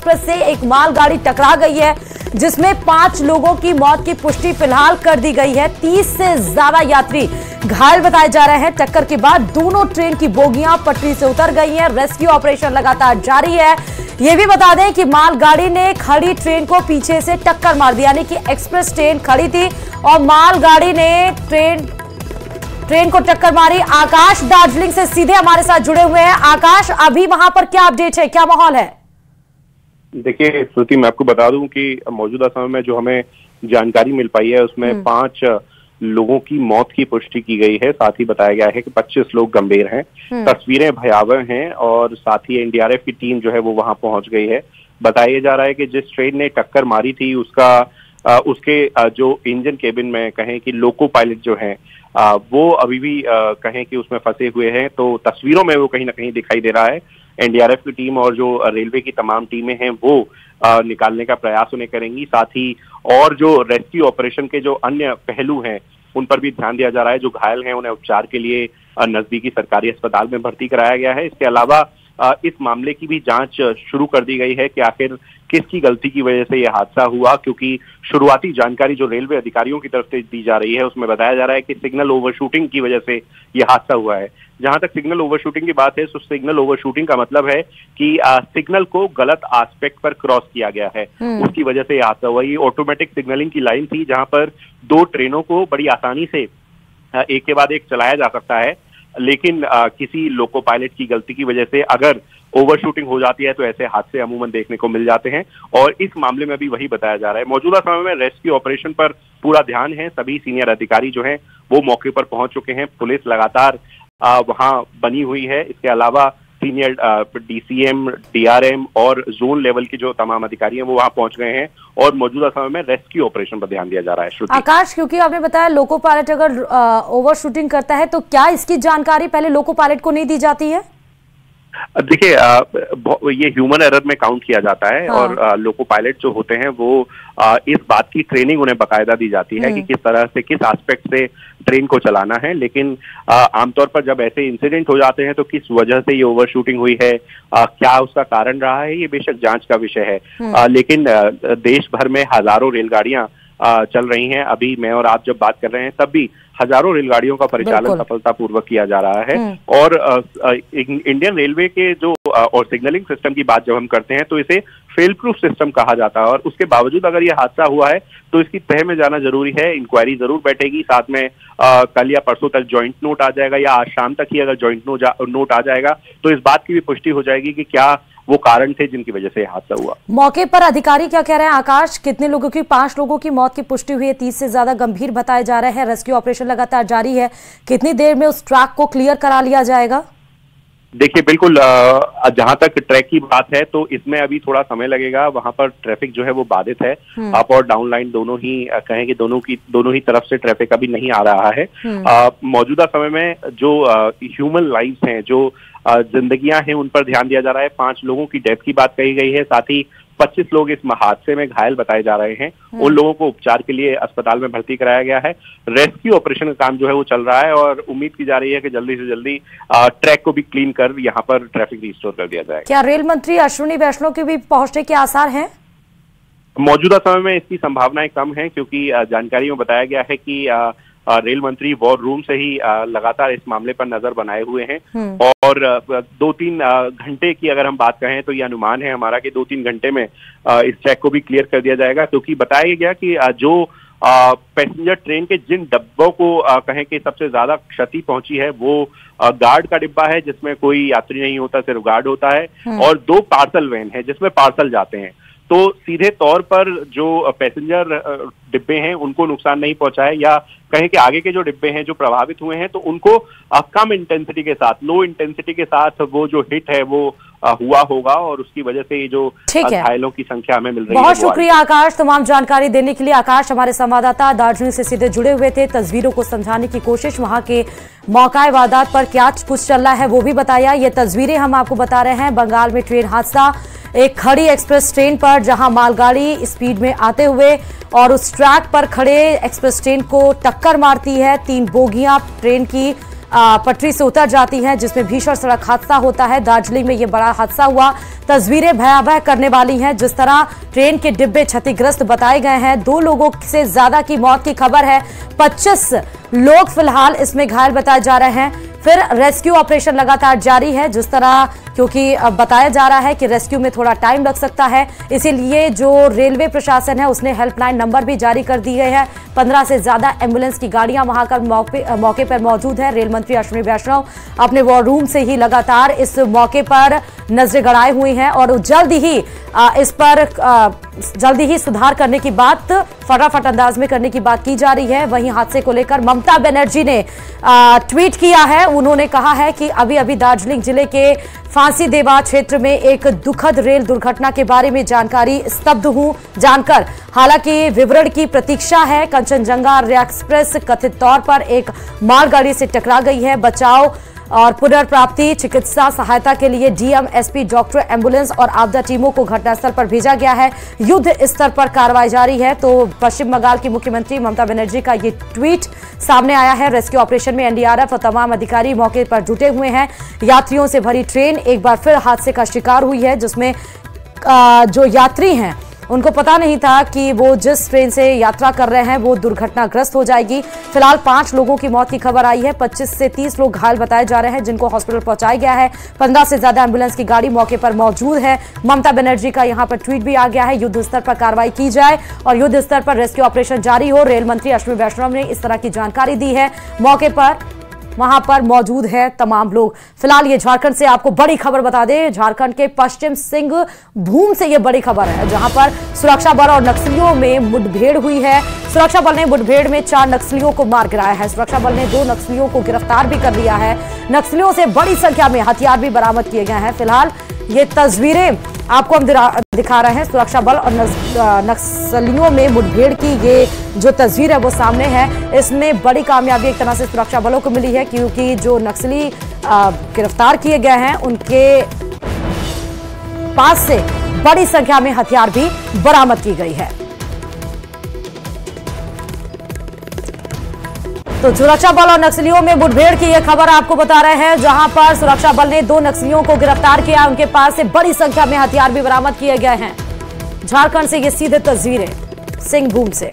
Express से एक मालगाड़ी टकरा गई है, जिसमें 5 लोगों की मौत की पुष्टि फिलहाल कर दी गई है। 30 से ज्यादा यात्री घायल बताए जा रहे हैं। टक्कर के बाद दोनों ट्रेन की बोगियां पटरी से उतर गई हैं। रेस्क्यू ऑपरेशन लगातार जारी है। यह भी बता दें कि मालगाड़ी ने खड़ी ट्रेन को पीछे से टक्कर मार दी, यानी कि एक्सप्रेस ट्रेन खड़ी थी और मालगाड़ी ने ट्रेन को टक्कर मारी। आकाश दार्जिलिंग से सीधे हमारे साथ जुड़े हुए हैं। आकाश, अभी वहां पर क्या अपडेट है, क्या माहौल है? देखिए श्रुति, मैं आपको बता दूं कि मौजूदा समय में जो हमें जानकारी मिल पाई है उसमें 5 लोगों की मौत की पुष्टि की गई है। साथ ही बताया गया है कि 25 लोग गंभीर हैं। तस्वीरें भयावह हैं और साथ ही एनडीआरएफ की टीम जो है वो वहां पहुंच गई है। बताया जा रहा है कि जिस ट्रेन ने टक्कर मारी थी उसके जो इंजन केबिन में कहें कि लोको पायलट जो है वो अभी भी कहें कि उसमें फंसे हुए हैं। तो तस्वीरों में वो कहीं ना कहीं दिखाई दे रहा है। एनडीआरएफ की टीम और जो रेलवे की तमाम टीमें हैं वो निकालने का प्रयास उन्हें करेंगी। साथ ही और जो रेस्क्यू ऑपरेशन के जो अन्य पहलू हैं उन पर भी ध्यान दिया जा रहा है। जो घायल हैं उन्हें उपचार के लिए नजदीकी सरकारी अस्पताल में भर्ती कराया गया है। इसके अलावा इस मामले की भी जांच शुरू कर दी गई है कि आखिर किसकी गलती की वजह से यह हादसा हुआ, क्योंकि शुरुआती जानकारी जो रेलवे अधिकारियों की तरफ से दी जा रही है उसमें बताया जा रहा है कि सिग्नल ओवरशूटिंग की वजह से यह हादसा हुआ है। जहां तक सिग्नल ओवरशूटिंग की बात है तो सिग्नल ओवरशूटिंग का मतलब है कि सिग्नल को गलत एस्पेक्ट पर क्रॉस किया गया है, उसकी वजह से यह हादसा हुआ। ये ऑटोमेटिक सिग्नलिंग की लाइन थी जहां पर 2 ट्रेनों को बड़ी आसानी से एक के बाद एक चलाया जा सकता है, लेकिन किसी लोको पायलट की गलती की वजह से अगर ओवरशूटिंग हो जाती है तो ऐसे हादसे अमूमन देखने को मिल जाते हैं। और इस मामले में भी वही बताया जा रहा है। मौजूदा समय में रेस्क्यू ऑपरेशन पर पूरा ध्यान है। सभी सीनियर अधिकारी जो हैं वो मौके पर पहुंच चुके हैं। पुलिस लगातार वहां बनी हुई है। इसके अलावा सीनियर डीसीएम, डीआरएम और जोन लेवल के जो तमाम अधिकारी हैं वो वहां पहुंच गए हैं और मौजूदा समय में रेस्क्यू ऑपरेशन पर ध्यान दिया जा रहा है। आकाश, क्योंकि आपने बताया लोको पायलट अगर ओवर शूटिंग करता है तो क्या इसकी जानकारी पहले लोको पायलट को नहीं दी जाती है? देखिए ये ह्यूमन एरर में काउंट किया जाता है। और लोको पायलट जो होते हैं वो इस बात की ट्रेनिंग उन्हें बकायदा दी जाती है कि किस तरह से, किस एस्पेक्ट से ट्रेन को चलाना है। लेकिन आमतौर पर जब ऐसे इंसिडेंट हो जाते हैं तो किस वजह से ये ओवर शूटिंग हुई है, क्या उसका कारण रहा है, ये बेशक जांच का विषय है। लेकिन देश भर में हजारों रेलगाड़ियां चल रही हैं। अभी मैं और आप जब बात कर रहे हैं तब भी हजारों रेलगाड़ियों का परिचालन सफलतापूर्वक किया जा रहा है। और इंडियन रेलवे के जो और सिग्नलिंग सिस्टम की बात जब हम करते हैं तो इसे फेल प्रूफ सिस्टम कहा जाता है। और उसके बावजूद अगर यह हादसा हुआ है तो इसकी तह में जाना जरूरी है। इंक्वायरी जरूर बैठेगी। साथ में कल या परसों तक ज्वाइंट नोट आ जाएगा या आज शाम तक ही अगर ज्वाइंट नोट आ जाएगा तो इस बात की भी पुष्टि हो जाएगी कि क्या वो कारण थे जिनकी वजह से हादसा हुआ। मौके पर अधिकारी क्या कह रहे हैं? आकाश, कितने लोगों की 5 लोगों की मौत की पुष्टि हुई है, 30 से ज्यादा गंभीर बताए जा रहे हैं। रेस्क्यू ऑपरेशन लगातार जारी है। कितनी देर में उस ट्रैक को क्लियर करा लिया जाएगा? देखिए बिल्कुल, जहां तक ट्रैक की बात है तो इसमें अभी थोड़ा समय लगेगा। वहां पर ट्रैफिक जो है वो बाधित है। अप और डाउन लाइन दोनों ही कहें कि दोनों ही तरफ से ट्रैफिक अभी नहीं आ रहा है। मौजूदा समय में जो ह्यूमन लाइव्स हैं, जो जिंदगियां हैं, उन पर ध्यान दिया जा रहा है। 5 लोगों की डेथ की बात कही गई है। साथ ही 25 लोग इस हादसे में घायल बताए जा रहे हैं। उन लोगों को उपचार के लिए अस्पताल में भर्ती कराया गया है। रेस्क्यू ऑपरेशन का काम जो है वो चल रहा है और उम्मीद की जा रही है कि जल्दी से जल्दी ट्रैक को भी क्लीन कर यहाँ पर ट्रैफिक रिस्टोर कर दिया जाएगा। क्या रेल मंत्री अश्विनी वैष्णव के भी पहुंचने के आसार हैं? मौजूदा समय में इसकी संभावनाएं कम है, क्योंकि जानकारी में बताया गया है कि रेल मंत्री वॉर रूम से ही लगातार इस मामले पर नजर बनाए हुए हैं। और 2-3 घंटे की अगर हम बात कहें तो ये अनुमान है हमारा कि 2-3 घंटे में इस ट्रैक को भी क्लियर कर दिया जाएगा। क्योंकि बताया गया कि जो पैसेंजर ट्रेन के जिन डब्बों को कहें कि सबसे ज्यादा क्षति पहुंची है वो गार्ड का डिब्बा है जिसमें कोई यात्री नहीं होता, सिर्फ गार्ड होता है। और 2 पार्सल वैन है जिसमें पार्सल जाते हैं। तो सीधे तौर पर जो पैसेंजर डिब्बे हैं उनको नुकसान नहीं पहुंचा है, या कहें कि आगे के जो डिब्बे हैं जो प्रभावित हुए हैं तो उनको कम इंटेंसिटी के साथ, लो इंटेंसिटी के साथ वो जो हिट है वो हुआ होगा और उसकी वजह से ये जो घायलों की संख्या हमें मिल रही है। बहुत शुक्रिया आकाश तमाम जानकारी देने के लिए। आकाश हमारे संवाददाता दार्जिलिंग से सीधे जुड़े हुए थे। तस्वीरों को समझाने की कोशिश, वहां के मौका वारदात पर क्या कुछ चल रहा है वो भी बताया। ये तस्वीरें हम आपको बता रहे हैं बंगाल में ट्रेन हादसा, एक खड़ी एक्सप्रेस ट्रेन पर जहां मालगाड़ी स्पीड में आते हुए और उस ट्रैक पर खड़े एक्सप्रेस ट्रेन को टक्कर मारती है। 3 बोगियां ट्रेन की पटरी से उतर जाती हैं, जिसमें भीषण सड़क हादसा होता है। दार्जिलिंग में ये बड़ा हादसा हुआ। तस्वीरें भयावह करने वाली हैं। जिस तरह ट्रेन के डिब्बे क्षतिग्रस्त बताए गए हैं। 2 लोगों से ज्यादा की मौत की खबर है। 25 लोग फिलहाल इसमें घायल बताए जा रहे हैं। फिर रेस्क्यू ऑपरेशन लगातार जारी है। जिस तरह, क्योंकि बताया जा रहा है कि रेस्क्यू में थोड़ा टाइम लग सकता है, इसीलिए जो रेलवे प्रशासन है उसने हेल्पलाइन नंबर भी जारी कर दिए हैं। 15 से ज्यादा एम्बुलेंस की गाड़ियां वहां का मौके पर मौजूद है। रेल मंत्री अश्विनी वैष्णव अपने वॉर रूम से ही लगातार इस मौके पर नजरें गड़ाए हुई हैं और इस पर जल्दी ही सुधार करने की बात, फटाफट अंदाज में करने की बात की जा रही है। वहीं हादसे को लेकर ममता बनर्जी ने ट्वीट किया है। उन्होंने कहा है कि अभी अभी दार्जिलिंग जिले के फांसीदेवा क्षेत्र में एक दुखद रेल दुर्घटना के बारे में जानकारी स्तब्ध हूं जानकर। हालांकि विवरण की प्रतीक्षा है। कंचनजंगा एक्सप्रेस कथित तौर पर एक मालगाड़ी से टकरा गई है। बचाव और पुनर्प्राप्ति चिकित्सा सहायता के लिए डीएम, एसपी, डॉक्टर, एम्बुलेंस और आपदा टीमों को घटनास्थल पर भेजा गया है। युद्ध स्तर पर कार्रवाई जारी है। तो पश्चिम बंगाल की मुख्यमंत्री ममता बनर्जी का ये ट्वीट सामने आया है। रेस्क्यू ऑपरेशन में एनडीआरएफ और तमाम अधिकारी मौके पर जुटे हुए हैं। यात्रियों से भरी ट्रेन एक बार फिर हादसे का शिकार हुई है, जिसमें जो यात्री हैं उनको पता नहीं था कि वो जिस ट्रेन से यात्रा कर रहे हैं वो दुर्घटनाग्रस्त हो जाएगी। फिलहाल 5 लोगों की मौत की खबर आई है। 25 से 30 लोग घायल बताए जा रहे हैं, जिनको हॉस्पिटल पहुंचाया गया है। 15 से ज्यादा एम्बुलेंस की गाड़ी मौके पर मौजूद है। ममता बनर्जी का यहां पर ट्वीट भी आ गया है, युद्ध स्तर पर कार्रवाई की जाए और युद्ध स्तर पर रेस्क्यू ऑपरेशन जारी हो। रेल मंत्री अश्विनी वैष्णव ने इस तरह की जानकारी दी है। मौके पर वहां पर मौजूद है तमाम लोग। फिलहाल ये झारखंड से आपको बड़ी खबर बता दें। झारखंड के पश्चिम सिंहभूम से ये बड़ी खबर है, जहां पर सुरक्षा बल और नक्सलियों में मुठभेड़ हुई है। सुरक्षा बल ने मुठभेड़ में 4 नक्सलियों को मार गिराया है। सुरक्षा बल ने 2 नक्सलियों को गिरफ्तार भी कर लिया है। नक्सलियों से बड़ी संख्या में हथियार भी बरामद किए गए हैं। फिलहाल ये तस्वीरें आपको हम दिखा रहे हैं। सुरक्षा बल और नक्सलियों में मुठभेड़ की ये जो तस्वीर है वो सामने है। इसमें बड़ी कामयाबी एक तरह से सुरक्षा बलों को मिली है, क्योंकि जो नक्सली गिरफ्तार किए गए हैं उनके पास से बड़ी संख्या में हथियार भी बरामद की गई है। तो सुरक्षा बल और नक्सलियों में मुठभेड़ की यह खबर आपको बता रहे हैं, जहां पर सुरक्षा बल ने 2 नक्सलियों को गिरफ्तार किया। उनके पास से बड़ी संख्या में हथियार भी बरामद किए गए हैं। झारखंड से ये सीधे तस्वीरें सिंहभूम से।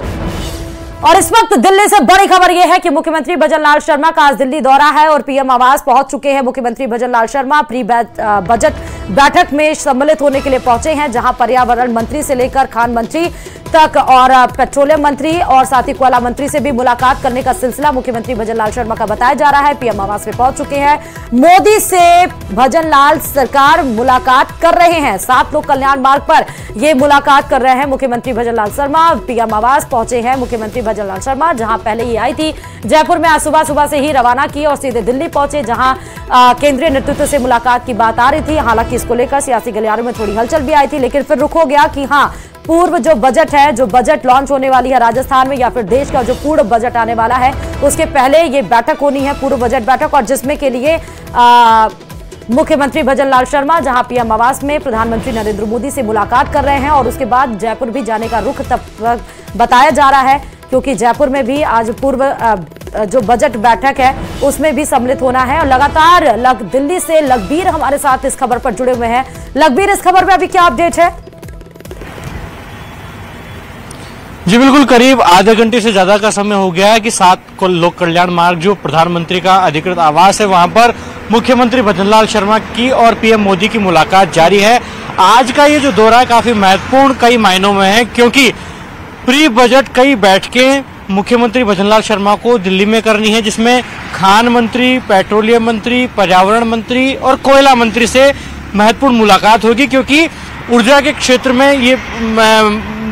और इस वक्त दिल्ली से बड़ी खबर यह है कि मुख्यमंत्री भजनलाल शर्मा का आज दिल्ली दौरा है और पीएम आवास पहुंच चुके हैं। मुख्यमंत्री भजनलाल शर्मा प्री बजट बैठक में सम्मिलित होने के लिए पहुंचे हैं, जहां पर्यावरण मंत्री से लेकर खान मंत्री तक और पेट्रोलियम मंत्री और साथ ही कोयला मंत्री से भी मुलाकात करने का सिलसिला मुख्यमंत्री भजनलाल शर्मा का बताया जा रहा है। पीएम आवास में पहुंच चुके हैं। मोदी से भजनलाल सरकार मुलाकात कर रहे हैं। 7 लोग कल्याण मार्ग पर ये मुलाकात कर रहे हैं। मुख्यमंत्री भजनलाल शर्मा पीएम आवास पहुंचे हैं। मुख्यमंत्री भजनलाल शर्मा जहां पहले ये आई थी जयपुर में, आज सुबह से ही रवाना की और सीधे दिल्ली पहुंचे, जहां केंद्रीय नेतृत्व से मुलाकात की बात आ रही थी। हालांकि इसको लेकर सियासी गलियारों में थोड़ी हलचल भी आई थी, लेकिन फिर रुक हो गया कि हाँ, पूर्व जो बजट है, जो बजट लॉन्च होने वाली है राजस्थान में, या फिर देश का जो पूर्ण बजट आने वाला है, उसके पहले ये बैठक होनी है, पूर्व बजट बैठक, और जिसमें के लिए मुख्यमंत्री भजनलाल शर्मा जहां पीएम आवास में प्रधानमंत्री नरेंद्र मोदी से मुलाकात कर रहे हैं और उसके बाद जयपुर भी जाने का रुख तब बताया जा रहा है, क्योंकि जयपुर में भी आज पूर्व जो बजट बैठक है उसमें भी सम्मिलित होना है। और लगातार दिल्ली से लखबीर हमारे साथ इस खबर पर जुड़े हुए हैं। लखबीर, इस खबर पर अभी क्या अपडेट है? जी बिल्कुल, करीब आधे घंटे से ज्यादा का समय हो गया है कि 7 लोक कल्याण मार्ग जो प्रधानमंत्री का अधिकृत आवास है, वहां पर मुख्यमंत्री भजनलाल शर्मा की और पीएम मोदी की मुलाकात जारी है। आज का ये जो दौरा काफी महत्वपूर्ण कई मायनों में है, क्योंकि प्री बजट कई बैठकें मुख्यमंत्री भजनलाल शर्मा को दिल्ली में करनी है, जिसमें खान मंत्री, पेट्रोलियम मंत्री, पर्यावरण मंत्री और कोयला मंत्री से महत्वपूर्ण मुलाकात होगी, क्योंकि ऊर्जा के क्षेत्र में ये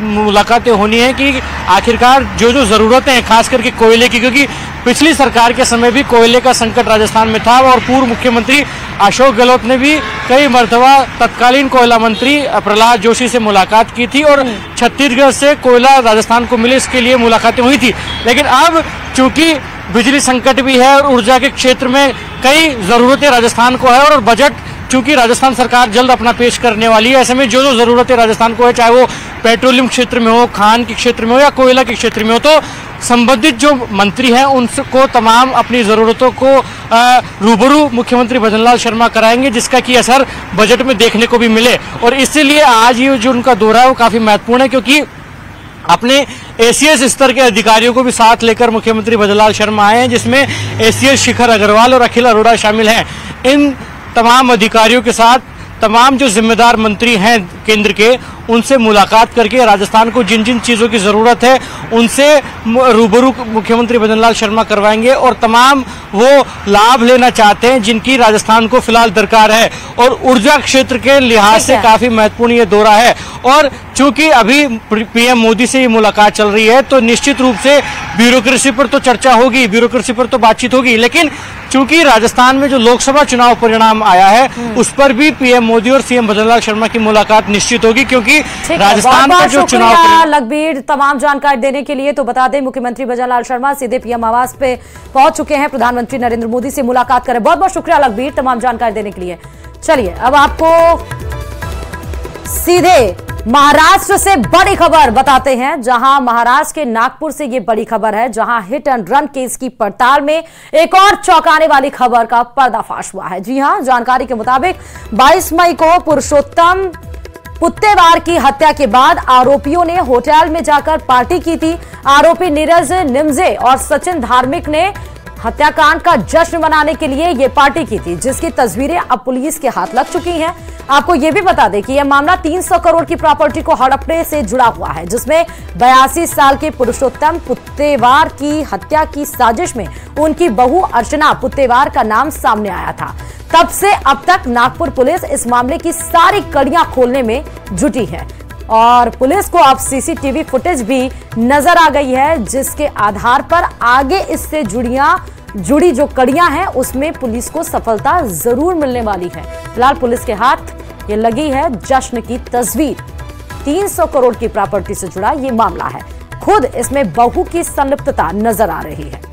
मुलाकातें होनी है कि आखिरकार जो जो जरूरतें हैं, खास करके कोयले की, क्योंकि पिछली सरकार के समय भी कोयले का संकट राजस्थान में था और पूर्व मुख्यमंत्री अशोक गहलोत ने भी कई मर्तबा तत्कालीन कोयला मंत्री प्रहलाद जोशी से मुलाकात की थी और छत्तीसगढ़ से कोयला राजस्थान को मिले, इसके लिए मुलाकातें हुई थी। लेकिन अब चूंकि बिजली संकट भी है और ऊर्जा के क्षेत्र में कई जरूरतें राजस्थान को है और बजट चूंकि राजस्थान सरकार जल्द अपना पेश करने वाली है, ऐसे में जो जो जरूरतें राजस्थान को है, चाहे वो पेट्रोलियम क्षेत्र में हो, खान के क्षेत्र में हो या कोयला के क्षेत्र में हो, तो संबंधित जो मंत्री हैं उनको तमाम अपनी जरूरतों को रूबरू मुख्यमंत्री भजनलाल शर्मा कराएंगे, जिसका कि असर बजट में देखने को भी मिले। और इसीलिए आज ये जो उनका दौरा है वो काफी महत्वपूर्ण है, क्योंकि अपने एसीएस स्तर के अधिकारियों को भी साथ लेकर मुख्यमंत्री भजनलाल शर्मा आए हैं, जिसमें एसीएस शिखर अग्रवाल और अखिल अरोड़ा शामिल हैं। इन तमाम अधिकारियों के साथ तमाम जो जिम्मेदार मंत्री हैं केंद्र के, उनसे मुलाकात करके राजस्थान को जिन जिन चीज़ों की ज़रूरत है उनसे रूबरू मुख्यमंत्री भजनलाल शर्मा करवाएंगे और तमाम वो लाभ लेना चाहते हैं जिनकी राजस्थान को फिलहाल दरकार है। और ऊर्जा क्षेत्र के लिहाज से काफ़ी महत्वपूर्ण ये दौरा है। और चूंकि अभी पीएम मोदी से ये मुलाकात चल रही है तो निश्चित रूप से ब्यूरोक्रेसी पर तो चर्चा होगी, ब्यूरोक्रेसी पर तो बातचीत होगी, लेकिन चूंकि राजस्थान में जो लोकसभा चुनाव परिणाम आया है उस पर भी पीएम मोदी और सीएम भजनलाल शर्मा की मुलाकात निश्चित होगी, क्योंकि राजस्थान का जो चुनाव। लखबीर, तमाम जानकारी देने के लिए। तो बता दें मुख्यमंत्री भजनलाल शर्मा सीधे पीएम आवास पे पहुंच चुके हैं, प्रधानमंत्री नरेंद्र मोदी से मुलाकात करें। बहुत बहुत शुक्रिया लखबीर तमाम जानकारी देने के लिए। चलिए अब आपको सीधे महाराष्ट्र से बड़ी खबर बताते हैं, जहां महाराष्ट्र के नागपुर से ये बड़ी खबर है, जहां हिट एंड रन केस की पड़ताल में एक और चौंकाने वाली खबर का पर्दाफाश हुआ है। जी हां, जानकारी के मुताबिक 22 मई को पुरुषोत्तम पुत्तेवार की हत्या के बाद आरोपियों ने होटल में जाकर पार्टी की थी। आरोपी नीरज निमजे और सचिन धार्मिक ने हत्याकांड का जश्न मनाने के लिए ये पार्टी की थी, जिसकी तस्वीरें अब पुलिस के हाथ लग चुकी हैं। आपको यह भी बता दें कि यह मामला 300 करोड़ की प्रॉपर्टी को हड़पने से जुड़ा हुआ है, जिसमें 82 साल के पुरुषोत्तम पुत्तेवार की हत्या की साजिश में उनकी बहू अर्चना पुत्तेवार का नाम सामने आया था। तब से अब तक नागपुर पुलिस इस मामले की सारी कड़ियां खोलने में जुटी है और पुलिस को अब सीसीटीवी फुटेज भी नजर आ गई है, जिसके आधार पर आगे इससे जुड़ी जो कड़ियां हैं उसमें पुलिस को सफलता जरूर मिलने वाली है। फिलहाल पुलिस के हाथ ये लगी है जश्न की तस्वीर। 300 करोड़ की प्रॉपर्टी से जुड़ा ये मामला है, खुद इसमें बहू की संलिप्तता नजर आ रही है।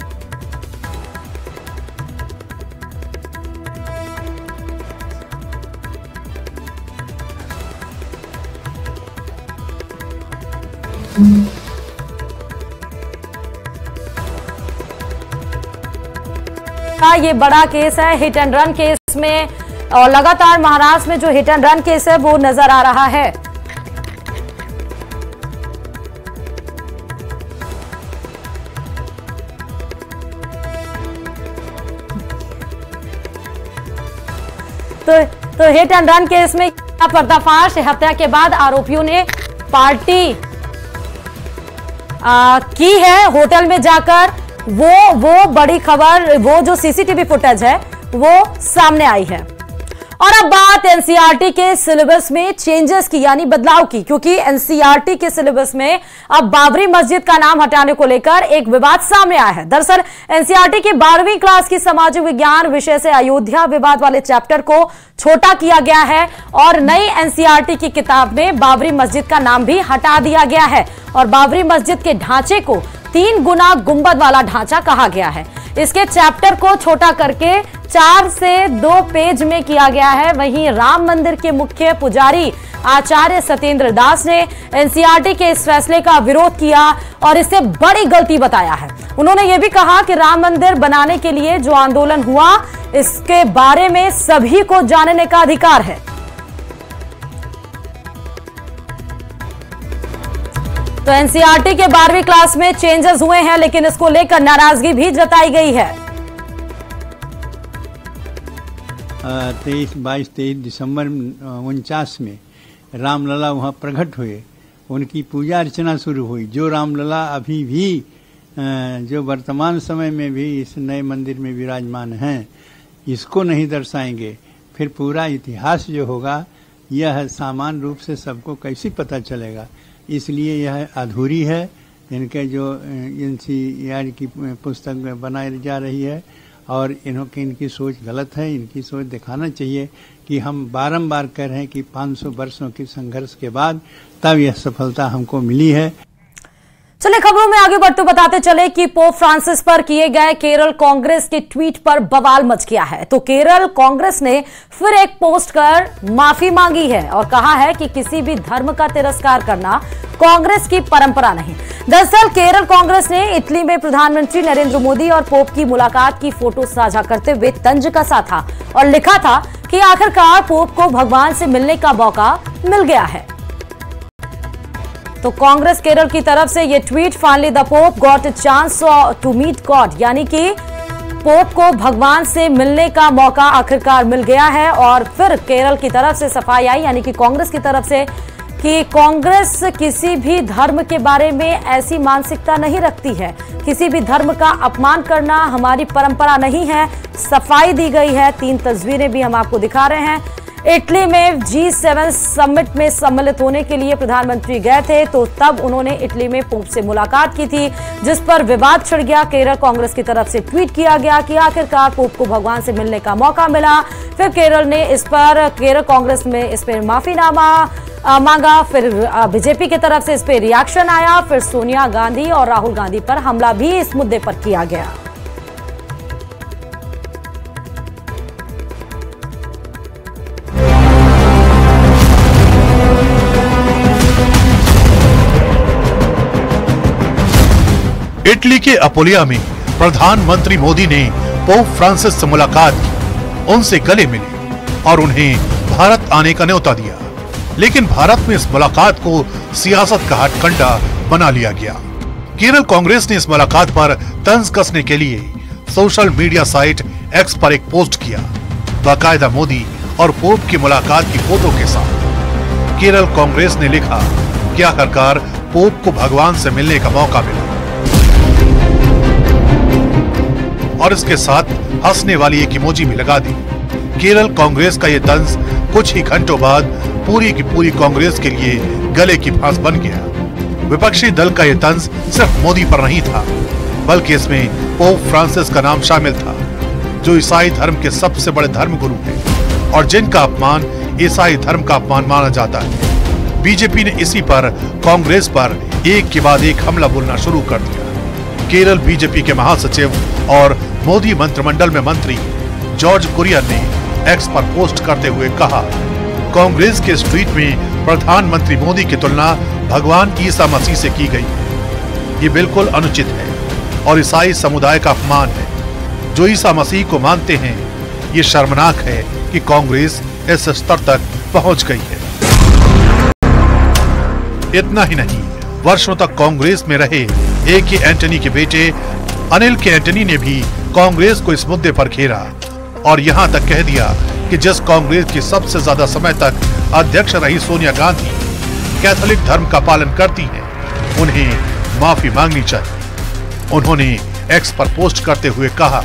ये बड़ा केस है, हिट एंड रन केस में, और लगातार महाराष्ट्र में जो हिट एंड रन केस है वो नजर आ रहा है। तो हिट एंड रन केस में पर्दाफाश, हत्या के बाद आरोपियों ने पार्टी की है होटल में जाकर, वो बड़ी खबर, वो जो सीसीटीवी फुटेज है वो सामने आई है। और अब बात एनसीईआरटी के सिलेबस में चेंजेस की, यानी बदलाव की, क्योंकि एनसीईआरटी के सिलेबस में अब बाबरी मस्जिद का नाम हटाने को लेकर एक विवाद सामने आया है। दरअसल एनसीईआरटी की 12वीं क्लास की सामाजिक विज्ञान विषय से अयोध्या विवाद वाले चैप्टर को छोटा किया गया है और नई एनसीईआरटी की किताब में बाबरी मस्जिद का नाम भी हटा दिया गया है और बाबरी मस्जिद के ढांचे को 3 गुना गुंबद वाला ढांचा कहा गया है। इसके चैप्टर को छोटा करके 4 से 2 पेज में किया गया है। वहीं राम मंदिर के मुख्य पुजारी आचार्य सत्येंद्र दास ने एनसीईआरटी के इस फैसले का विरोध किया और इसे बड़ी गलती बताया है। उन्होंने ये भी कहा कि राम मंदिर बनाने के लिए जो आंदोलन हुआ, इसके बारे में सभी को जानने का अधिकार है। तो एनसीईआरटी के 12वीं क्लास में चेंजेस हुए हैं, लेकिन इसको लेकर नाराजगी भी जताई गई है। 22-23 दिसंबर 49 में रामलला वहाँ प्रकट हुए, उनकी पूजा अर्चना शुरू हुई। जो रामलला अभी भी जो वर्तमान समय में भी इस नए मंदिर में विराजमान हैं, इसको नहीं दर्शाएंगे, फिर पूरा इतिहास जो होगा यह सामान्य रूप से सबको कैसे पता चलेगा। इसलिए यह अधूरी है। इनके जो एनसीईआरटी की पुस्तक बनाई जा रही है और इनकी सोच गलत है। इनकी सोच दिखाना चाहिए कि हम बारंबार कह रहे हैं कि 500 वर्षों के संघर्ष के बाद तब यह सफलता हमको मिली है। चलिए खबरों में आगे बढ़ते बताते चले कि पोप फ्रांसिस पर किए गए केरल कांग्रेस के ट्वीट पर बवाल मच गया है। तो केरल कांग्रेस ने फिर एक पोस्ट कर माफी मांगी है और कहा है कि किसी भी धर्म का तिरस्कार करना कांग्रेस की परंपरा नहीं। दरअसल केरल कांग्रेस ने इटली में प्रधानमंत्री नरेंद्र मोदी और पोप की मुलाकात की फोटो साझा करते हुए तंज कसा था और लिखा था कि आखिरकार पोप को भगवान से मिलने का मौका मिल गया है। तो कांग्रेस केरल की तरफ से ये tweet, finally the Pope got a chance to meet God, यानी कि पोप को भगवान से मिलने का मौका आखिरकार मिल गया है। और फिर केरल की तरफ से सफाई आई, यानी कि कांग्रेस की तरफ से, कि कांग्रेस किसी भी धर्म के बारे में ऐसी मानसिकता नहीं रखती है, किसी भी धर्म का अपमान करना हमारी परंपरा नहीं है। सफाई दी गई है। 3 तस्वीरें भी हम आपको दिखा रहे हैं। इटली में G7 समिट में सम्मिलित होने के लिए प्रधानमंत्री गए थे, तो तब उन्होंने इटली में पोप से मुलाकात की थी, जिस पर विवाद छिड़ गया। केरल कांग्रेस की तरफ से ट्वीट किया गया कि आखिरकार पोप को भगवान से मिलने का मौका मिला। फिर केरल कांग्रेस में इस पर माफीनामा मांगा। फिर बीजेपी की तरफ से इस पर रिएक्शन आया। फिर सोनिया गांधी और राहुल गांधी पर हमला भी इस मुद्दे पर किया गया। इटली के अपोलिया में प्रधानमंत्री मोदी ने पोप फ्रांसिस से मुलाकात की, उनसे गले मिले और उन्हें भारत आने का न्योता दिया। लेकिन भारत में इस मुलाकात को सियासत का हथकंडा बना लिया गया। केरल कांग्रेस ने इस मुलाकात पर तंज कसने के लिए सोशल मीडिया साइट एक्स पर एक पोस्ट किया, बाकायदा मोदी और पोप की मुलाकात की फोटो के साथ। केरल कांग्रेस ने लिखा कि आखिरकार पोप को भगवान से मिलने का मौका मिला और इसके साथ हंसने वाली एक इमोजी भी लगा दी। केरल कांग्रेस का ये तंज कुछ ही घंटों बाद पूरी की पूरी कांग्रेस के लिए गले की फांस बन गया। विपक्षी दल का ये तंज सिर्फ मोदी पर नहीं था, बल्कि इसमें पोप फ्रांसिस का नाम शामिल था, जो ईसाई धर्म के सबसे बड़े धर्मगुरु हैं और जिनका अपमान ईसाई धर्म का अपमान माना जाता है। बीजेपी ने इसी पर कांग्रेस पर एक के बाद एक हमला बोलना शुरू कर दिया। केरल बीजेपी के महासचिव और मोदी मंत्रिमंडल में मंत्री जॉर्ज कुरियन ने एक्स पर पोस्ट करते हुए कहा, कांग्रेस के इस ट्वीट में प्रधानमंत्री मोदी की तुलना भगवान ईसा मसीह से की गई है। ये बिल्कुल अनुचित है और ईसाई समुदाय का अपमान है। जो ईसा मसीह को मानते हैं, ये शर्मनाक है कि कांग्रेस इस स्तर तक पहुंच गई है। इतना ही नहीं, वर्षों तक कांग्रेस में रहे A.K. एंटनी के बेटे अनिल के एंटनी ने भी कांग्रेस को इस मुद्दे पर घेरा और यहां तक कह दिया कि जिस कांग्रेस की सबसे ज्यादा समय तक अध्यक्ष रही सोनिया गांधी कैथोलिक धर्म का पालन करती हैं, उन्हें माफी मांगनी चाहिए। उन्होंने एक्स पर पोस्ट करते हुए कहा,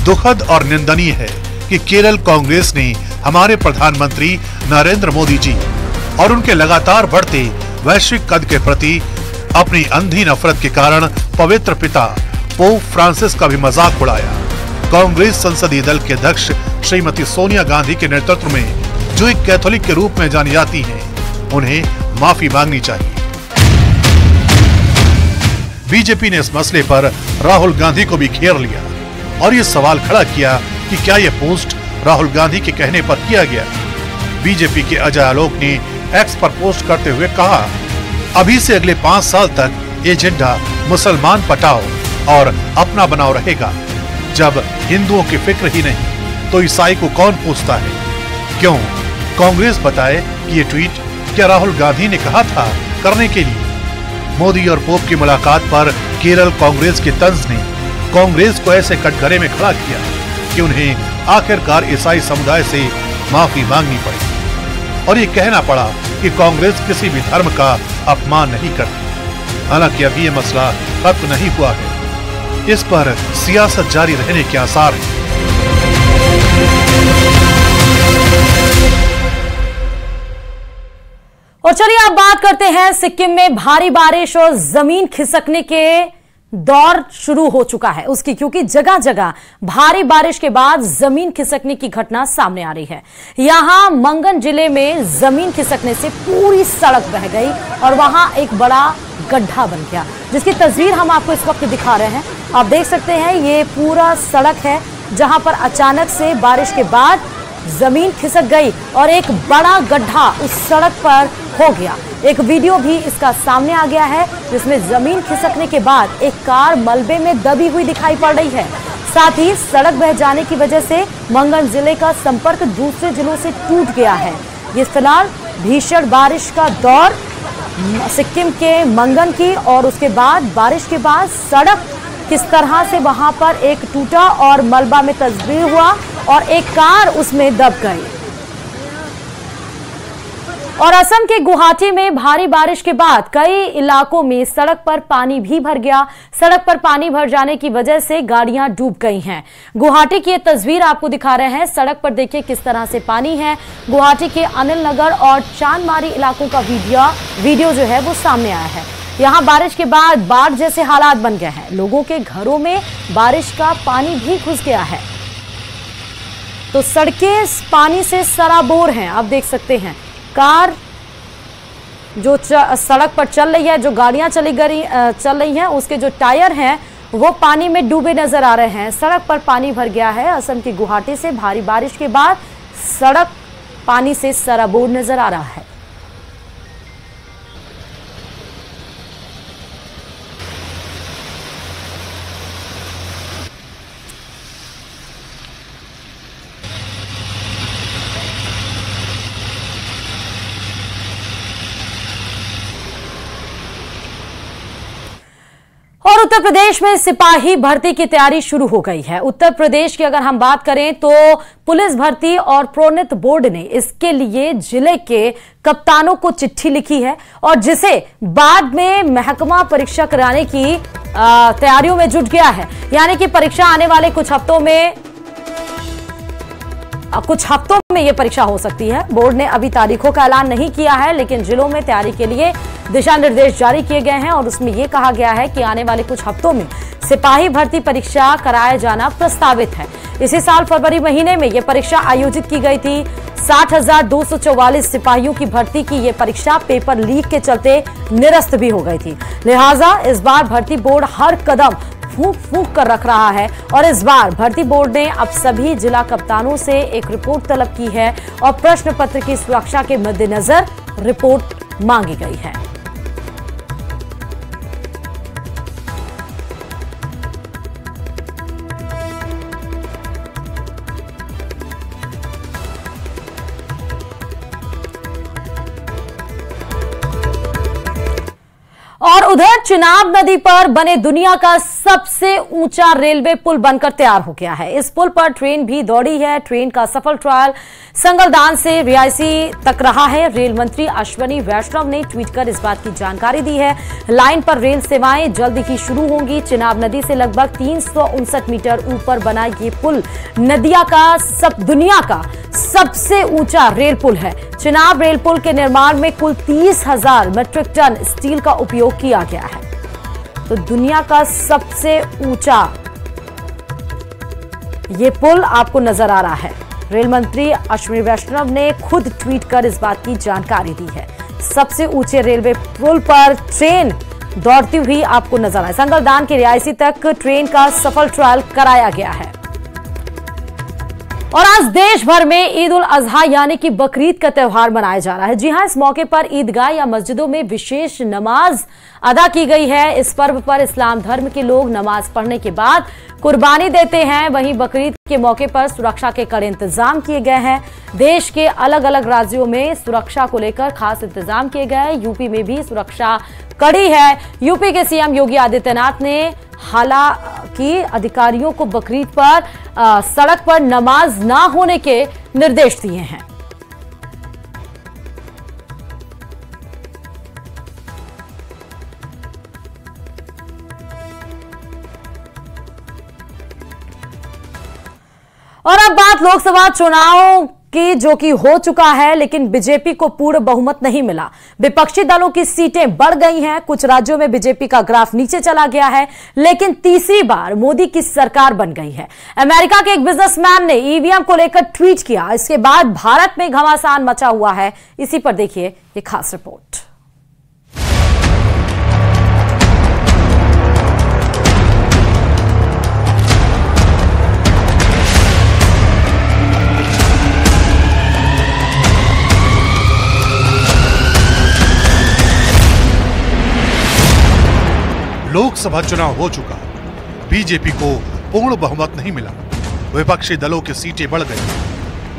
दुखद और निंदनीय है कि केरल कांग्रेस ने हमारे प्रधानमंत्री नरेंद्र मोदी जी और उनके लगातार बढ़ते वैश्विक कद के प्रति अपनी अंधी नफरत के कारण पवित्र पिता पोप फ्रांसिस का भी मजाक उड़ाया। कांग्रेस संसदीय दल के अध्यक्ष श्रीमती सोनिया गांधी के नेतृत्व में, जो एक कैथोलिक के रूप में जानी जाती हैं, उन्हें माफी मांगनी चाहिए। बीजेपी ने इस मसले पर राहुल गांधी को भी घेर लिया और ये सवाल खड़ा किया कि क्या यह पोस्ट राहुल गांधी के कहने पर किया गया। बीजेपी के अजय आलोक ने एक्स पर पोस्ट करते हुए कहा, अभी से अगले 5 साल तक ये झंडा मुसलमान पटाओ और अपना बनाओ रहेगा। जब हिंदुओं की फिक्र ही नहीं तो ईसाई को कौन पूछता है? क्यों? कांग्रेस बताए कि ये ट्वीट क्या राहुल गांधी ने कहा था करने के लिए? मोदी और पोप की मुलाकात पर केरल कांग्रेस के तंज ने कांग्रेस को ऐसे कटघरे में खड़ा किया कि उन्हें आखिरकार ईसाई समुदाय से माफी मांगनी पड़ी और ये कहना पड़ा कि कांग्रेस किसी भी धर्म का अपमान नहीं करती। हालांकि अभी ये मसला खत्म नहीं हुआ है, इस पर सियासत जारी रहने के आसार हैं। और चलिए अब बात करते हैं सिक्किम में भारी बारिश और जमीन खिसकने के दौर शुरू हो चुका है उसकी, क्योंकि जगह जगह भारी बारिश के बाद जमीन खिसकने की घटना सामने आ रही है। यहां मंगन जिले में जमीन खिसकने से पूरी सड़क बह गई और वहां एक बड़ा गड्ढा बन गया, जिसकी तस्वीर हम आपको इस वक्त दिखा रहे हैं। आप देख सकते हैं ये पूरा सड़क है जहां पर अचानक से बारिश के बाद जमीन खिसक गई और एक बड़ा गड्ढा उस सड़क पर हो गया। एक वीडियो भी इसका सामने आ गया है जिसमें जमीन खिसकने के बाद एक कार मलबे में दबी हुई दिखाई पड़ रही है। साथ ही सड़क बह जाने की वजह से मंगन जिले का संपर्क दूसरे जिलों से टूट गया है। ये फिलहाल भीषण बारिश का दौर सिक्किम के मंगन की और उसके बाद बारिश के बाद सड़क किस तरह से वहां पर एक टूटा और मलबा में तब्दील हुआ और एक कार उसमें दब गई। और असम के गुवाहाटी में भारी बारिश के बाद कई इलाकों में सड़क पर पानी भी भर गया। सड़क पर पानी भर जाने की वजह से गाड़ियां डूब गई हैं। गुवाहाटी की ये तस्वीर आपको दिखा रहे हैं। सड़क पर देखिए किस तरह से पानी है। गुवाहाटी के अनिल नगर और चांदमारी इलाकों का वीडियो जो है वो सामने आया है। यहां बारिश के बाद बाढ़ जैसे हालात बन गए हैं। लोगों के घरों में बारिश का पानी भी घुस गया है, तो सड़कें पानी से सराबोर हैं। आप देख सकते हैं कार जो सड़क पर चल रही है, जो गाड़ियां चल रही हैं, उसके जो टायर हैं वो पानी में डूबे नजर आ रहे हैं। सड़क पर पानी भर गया है। असम की गुवाहाटी से भारी बारिश के बाद सड़क पानी से सराबोर नजर आ रहा है। और उत्तर प्रदेश में सिपाही भर्ती की तैयारी शुरू हो गई है। उत्तर प्रदेश की अगर हम बात करें तो पुलिस भर्ती और प्रोन्नत बोर्ड ने इसके लिए जिले के कप्तानों को चिट्ठी लिखी है और जिसे बाद में महकमा परीक्षा कराने की तैयारियों में जुट गया है। यानी कि परीक्षा आने वाले कुछ हफ्तों में यह परीक्षा हो सकती है। बोर्ड ने अभी तारीखों का ऐलान नहीं किया है, लेकिन जिलों में तैयारी के लिए दिशा निर्देश जारी किए गए हैं और उसमें यह कहा गया है कि आने वाले कुछ हफ्तों में सिपाही भर्ती परीक्षा कराया जाना प्रस्तावित है। इसी साल फरवरी महीने में यह परीक्षा आयोजित की गई थी। 60,244 सिपाहियों की भर्ती की यह परीक्षा पेपर लीक के चलते निरस्त भी हो गई थी। लिहाजा इस बार भर्ती बोर्ड हर कदम फूंक कर रख रहा है और इस बार भर्ती बोर्ड ने अब सभी जिला कप्तानों से एक रिपोर्ट तलब की है और प्रश्न पत्र की सुरक्षा के मद्देनजर रिपोर्ट मांगी गई है। और उधर चिनाब नदी पर बने दुनिया का सबसे ऊंचा रेलवे पुल बनकर तैयार हो गया है। इस पुल पर ट्रेन भी दौड़ी है। ट्रेन का सफल ट्रायल संगलदान से रियासी तक रहा है। रेल मंत्री अश्विनी वैष्णव ने ट्वीट कर इस बात की जानकारी दी है। लाइन पर रेल सेवाएं जल्द ही शुरू होंगी। चिनाब नदी से लगभग 359 मीटर ऊपर बना ये पुल दुनिया का सबसे ऊंचा रेल पुल है। चिनाब रेल पुल के निर्माण में कुल 30,000 मीट्रिक टन स्टील का उपयोग किया गया है। तो दुनिया का सबसे ऊंचा ये पुल आपको नजर आ रहा है। रेल मंत्री अश्विनी वैष्णव ने खुद ट्वीट कर इस बात की जानकारी दी है। सबसे ऊंचे रेलवे पुल पर ट्रेन दौड़ती हुई आपको नजर आए। संगलदान के रियासी तक ट्रेन का सफल ट्रायल कराया गया है। और आज देश भर में ईद उल अजहा यानी कि बकरीद का त्यौहार मनाया जा रहा है। जी हां, इस मौके पर ईदगाह या मस्जिदों में विशेष नमाज अदा की गई है। इस पर्व पर इस्लाम धर्म के लोग नमाज पढ़ने के बाद कुर्बानी देते हैं। वहीं बकरीद के मौके पर सुरक्षा के कड़े इंतजाम किए गए हैं। देश के अलग अलग राज्यों में सुरक्षा को लेकर खास इंतजाम किए गए हैं। यूपी में भी सुरक्षा कड़ी है। यूपी के सीएम योगी आदित्यनाथ ने हालांकि अधिकारियों को बकरीद पर सड़क पर नमाज ना होने के निर्देश दिए हैं। और अब बात लोकसभा चुनाव की, जो कि हो चुका है, लेकिन बीजेपी को पूर्ण बहुमत नहीं मिला। विपक्षी दलों की सीटें बढ़ गई हैं। कुछ राज्यों में बीजेपी का ग्राफ नीचे चला गया है, लेकिन तीसरी बार मोदी की सरकार बन गई है। अमेरिका के एक बिजनेसमैन ने ईवीएम को लेकर ट्वीट किया। इसके बाद भारत में घमासान मचा हुआ है। इसी पर देखिए ये खास रिपोर्ट। लोकसभा चुनाव हो चुका, बीजेपी को पूर्ण बहुमत नहीं मिला, विपक्षी दलों की सीटें बढ़ गई,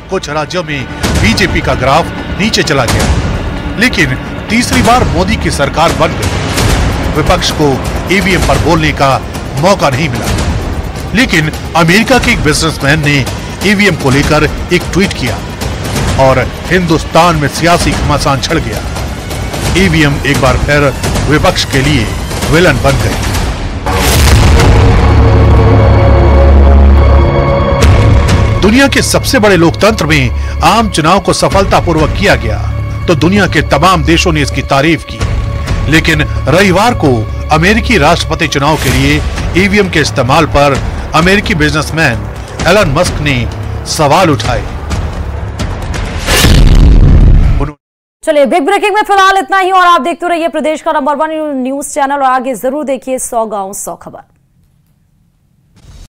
कुछ राज्यों में बीजेपी का ग्राफ नीचे चला गया, लेकिन तीसरी बार मोदी की सरकार बन गई। विपक्ष को ईवीएम पर बोलने का मौका नहीं मिला, लेकिन अमेरिका के एक बिजनेसमैन ने ईवीएम को लेकर एक ट्वीट किया और हिंदुस्तान में सियासी घमासान छिड़ गया। ईवीएम एक बार फिर विपक्ष के लिए विलन बन गई। दुनिया के सबसे बड़े लोकतंत्र में आम चुनाव को सफलतापूर्वक किया गया तो दुनिया के तमाम देशों ने इसकी तारीफ की, लेकिन रविवार को अमेरिकी राष्ट्रपति चुनाव के लिए ईवीएम के इस्तेमाल पर अमेरिकी बिजनेसमैन एलन मस्क ने सवाल उठाए। चलिए बिग ब्रेकिंग में फिलहाल इतना ही और आप देखते रहिए प्रदेश का नंबर 1 न्यूज चैनल और आगे जरूर देखिए 100 गांव 100 खबर।